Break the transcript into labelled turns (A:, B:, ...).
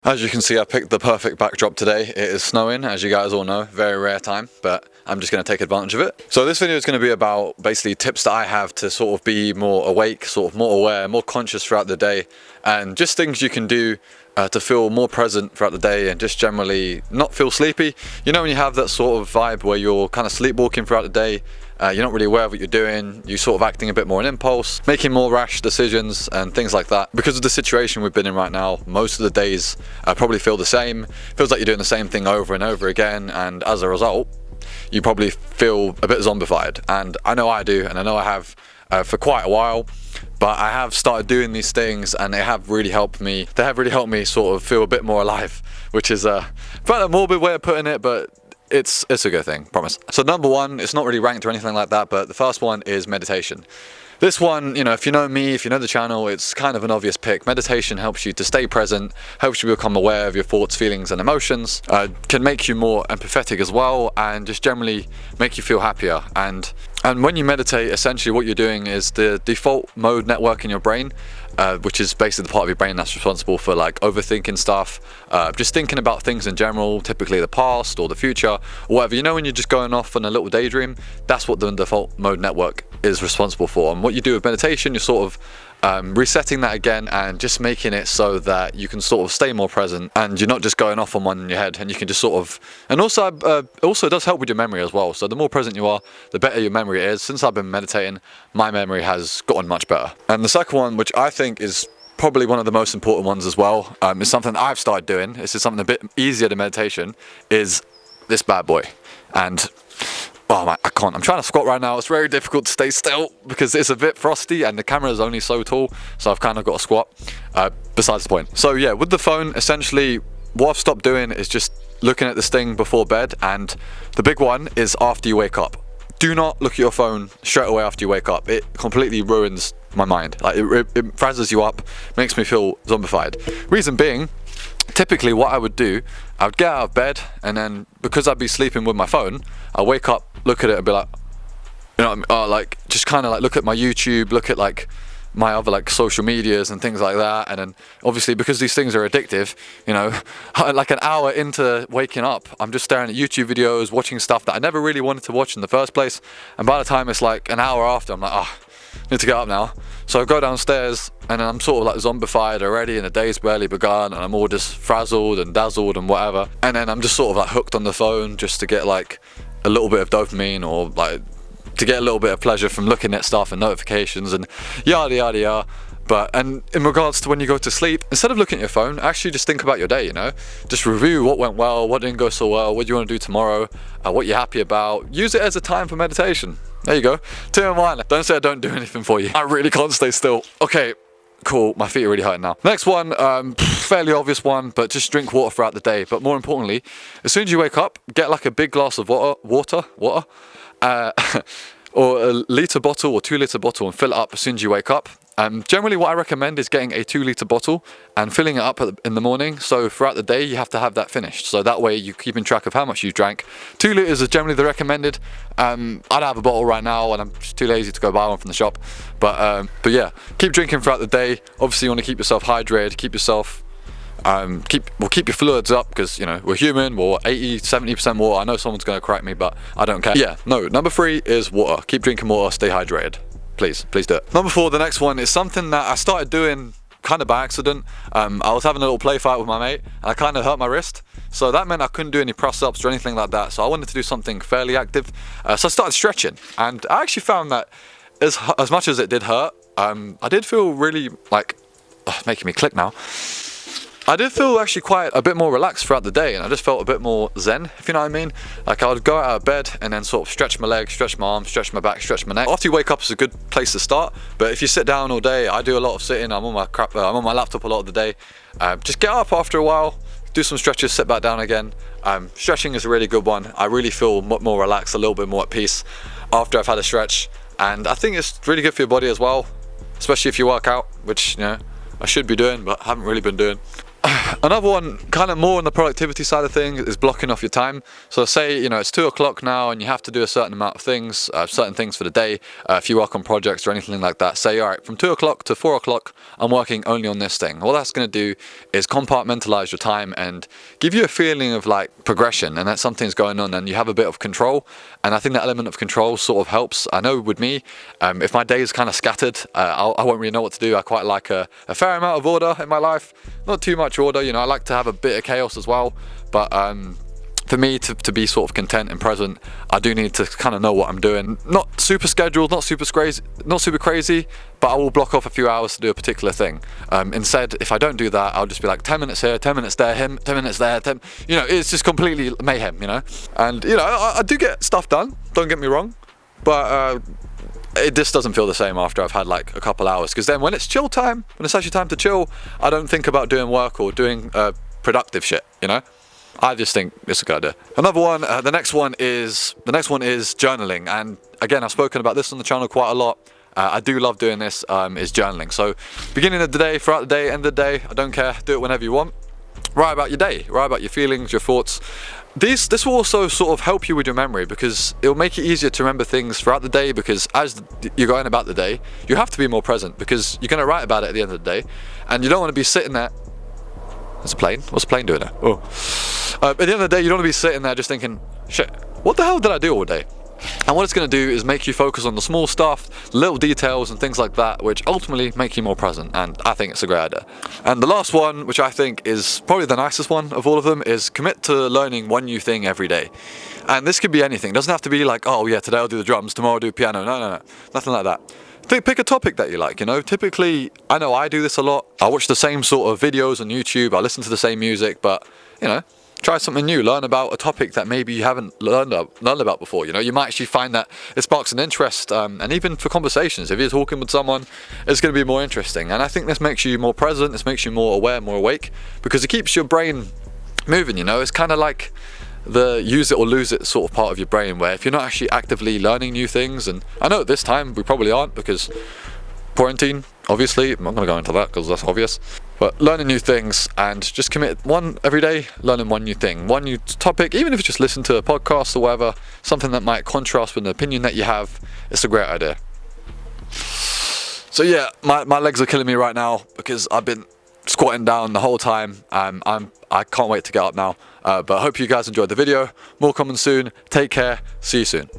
A: As you can see, I picked the perfect backdrop today. It is snowing, as you guys all know, very rare time, but I'm just going to take advantage of it. So this video is going to be about basically tips that I have to sort of be more awake, sort of more aware, more conscious throughout the day, and just things you can do to feel more present throughout the day and just generally not feel sleepy. You know when you have that sort of vibe where you're kind of sleepwalking throughout the day, you're not really aware of what you're doing, you're sort of acting a bit more on impulse, making more rash decisions and things like that. Because of the situation we've been in right now, most of the days probably feel the same. Feels like you're doing the same thing over and over again, and as a result, you probably feel a bit zombified. And I know I do, and I know I have for quite a while. But I have started doing these things and they have really helped me. They have really helped me sort of feel a bit more alive, which is quite a morbid way of putting it, but it's a good thing, promise. So number one, it's not really ranked or anything like that, but the first one is meditation. This one, you know, if you know me, if you know the channel, it's kind of an obvious pick. Meditation helps you to stay present, helps you become aware of your thoughts, feelings and emotions, can make you more empathetic as well, and just generally make you feel happier. And when you meditate, essentially what you're doing is the default mode network in your brain, which is basically the part of your brain that's responsible for like overthinking stuff, just thinking about things in general, typically the past or the future, or whatever. You know, when you're just going off on a little daydream, that's what the default mode network is responsible for. And what you do with meditation, you're sort of resetting that again and just making it so that you can sort of stay more present and you're not just going off on one in your head, and you can just sort of, and also it does help with your memory as well. So the more present you are, the better your memory is. Since I've been meditating, my memory has gotten much better. And the second one, which I think is probably one of the most important ones as well, is something that I've started doing. This is something a bit easier than meditation, is this bad boy. And oh my, I can't. I'm trying to squat right now. It's very difficult to stay still because it's a bit frosty and the camera is only so tall, so I've kind of got to squat. Besides the point. So yeah, with the phone, essentially what I've stopped doing is just looking at this thing before bed, and the big one is after you wake up. Do not look at your phone straight away after you wake up. It completely ruins my mind. Like it frazzles you up, makes me feel zombified. Reason being, typically what I would do, I would get out of bed, and then because I'd be sleeping with my phone, I'll wake up, look at it and be like, you know, like just kind of like look at my YouTube, look at like my other like social medias and things like that. And then obviously because these things are addictive, you know, like an hour into waking up, I'm just staring at YouTube videos, watching stuff that I never really wanted to watch in the first place. And by the time it's like an hour after, I'm like, I need to get up now. So I go downstairs and I'm sort of like zombified already, and the day's barely begun, and I'm all just frazzled and dazzled and whatever. And then I'm just sort of like hooked on the phone just to get like a little bit of dopamine, or like to get a little bit of pleasure from looking at stuff and notifications and yada yada yada. But, and in regards to when you go to sleep, instead of looking at your phone, actually just think about your day, you know? Just review what went well, what didn't go so well, what do you want to do tomorrow, what you're happy about. Use it as a time for meditation. There you go. 2 in 1. Don't say I don't do anything for you. I really can't stay still. Okay, cool. My feet are really hurting now. Next one, fairly obvious one, but just drink water throughout the day. But more importantly, as soon as you wake up, get like a big glass of water, or a litre bottle or 2 litre bottle, and fill it up as soon as you wake up. Generally what I recommend is getting a 2 litre bottle and filling it up in the morning, so throughout the day you have to have that finished, so that way you're keeping track of how much you drank. 2 litres is generally the recommended. I don't have a bottle right now and I'm just too lazy to go buy one from the shop, but yeah, keep drinking throughout the day. Obviously you want to keep yourself hydrated, keep yourself keep your fluids up, because you know we're human, we're 80-70% water. I know someone's going to correct me, but I don't care. Yeah, no, number 3 is water. Keep drinking water, stay hydrated. Please do it. Number 4, the next one, is something that I started doing kind of by accident. I was having a little play fight with my mate and I kind of hurt my wrist, so that meant I couldn't do any press-ups or anything like that, so I wanted to do something fairly active. So I started stretching, and I actually found that as much as it did hurt, I did feel really like, making me click now, I did feel actually quite a bit more relaxed throughout the day, and I just felt a bit more zen, if you know what I mean. Like I would go out of bed and then sort of stretch my legs, stretch my arms, stretch my back, stretch my neck. After you wake up, it's a good place to start, but if you sit down all day, I do a lot of sitting, I'm on my laptop a lot of the day. Just get up after a while, do some stretches, sit back down again. Stretching is a really good one. I really feel more relaxed, a little bit more at peace after I've had a stretch, and I think it's really good for your body as well, especially if you work out, which, you know, I should be doing but haven't really been doing. Another one, kind of more on the productivity side of things, is blocking off your time. So say, you know, it's 2 o'clock now and you have to do a certain amount of things, certain things for the day. If you work on projects or anything like that, say, all right, from 2 o'clock to 4 o'clock, I'm working only on this thing. All that's going to do is compartmentalize your time and give you a feeling of like progression, and that something's going on and you have a bit of control. And I think that element of control sort of helps. I know with me, if my day is kind of scattered, I won't really know what to do. I quite like a fair amount of order in my life, not too much order. You know, I like to have a bit of chaos as well, but for me to be sort of content and present, I do need to kind of know what I'm doing. Not super scheduled, not super crazy, but I will block off a few hours to do a particular thing. Instead, if I don't do that, I'll just be like 10 minutes here, 10 minutes there, 10 minutes there, you know, it's just completely mayhem, you know. And you know, I do get stuff done, don't get me wrong, but it just doesn't feel the same after I've had like a couple hours, because then when it's chill time, when it's actually time to chill, I don't think about doing work or doing productive shit, you know. I just think it's a good idea. Another one, the next one is journaling, and again, I've spoken about this on the channel quite a lot. I do love doing this, is journaling. So beginning of the day, throughout the day, end of the day, I don't care, do it whenever you want. Write about your day, write about your feelings, your thoughts. This will also sort of help you with your memory, because it will make it easier to remember things throughout the day, because as you're going about the day, you have to be more present, because you're going to write about it at the end of the day, and you don't want to be sitting there. There's a plane. What's the plane doing there? Oh. At the end of the day, you don't want to be sitting there just thinking, shit, what the hell did I do all day? And what it's going to do is make you focus on the small stuff, little details and things like that, which ultimately make you more present, and I think it's a great idea. And the last one, which I think is probably the nicest one of all of them, is commit to learning one new thing every day. And this could be anything. It doesn't have to be like, oh yeah, today I'll do the drums, tomorrow I'll do piano. No, nothing like that. Pick a topic that you like, you know. Typically, I know I do this a lot. I watch the same sort of videos on YouTube, I listen to the same music, but, you know, try something new, learn about a topic that maybe you haven't learned about before, you know. You might actually find that it sparks an interest, and even for conversations, if you're talking with someone, it's going to be more interesting. And I think this makes you more present, this makes you more aware, more awake, because it keeps your brain moving, you know. It's kind of like the use it or lose it sort of part of your brain, where if you're not actually actively learning new things, and I know at this time we probably aren't because quarantine, obviously, I'm not going to go into that because that's obvious, but learning new things and just commit one every day, learning one new thing, one new topic, even if you just listen to a podcast or whatever, something that might contrast with an opinion that you have, it's a great idea. So yeah, my legs are killing me right now because I've been squatting down the whole time. I can't wait to get up now, but I hope you guys enjoyed the video. More coming soon. Take care, see you soon.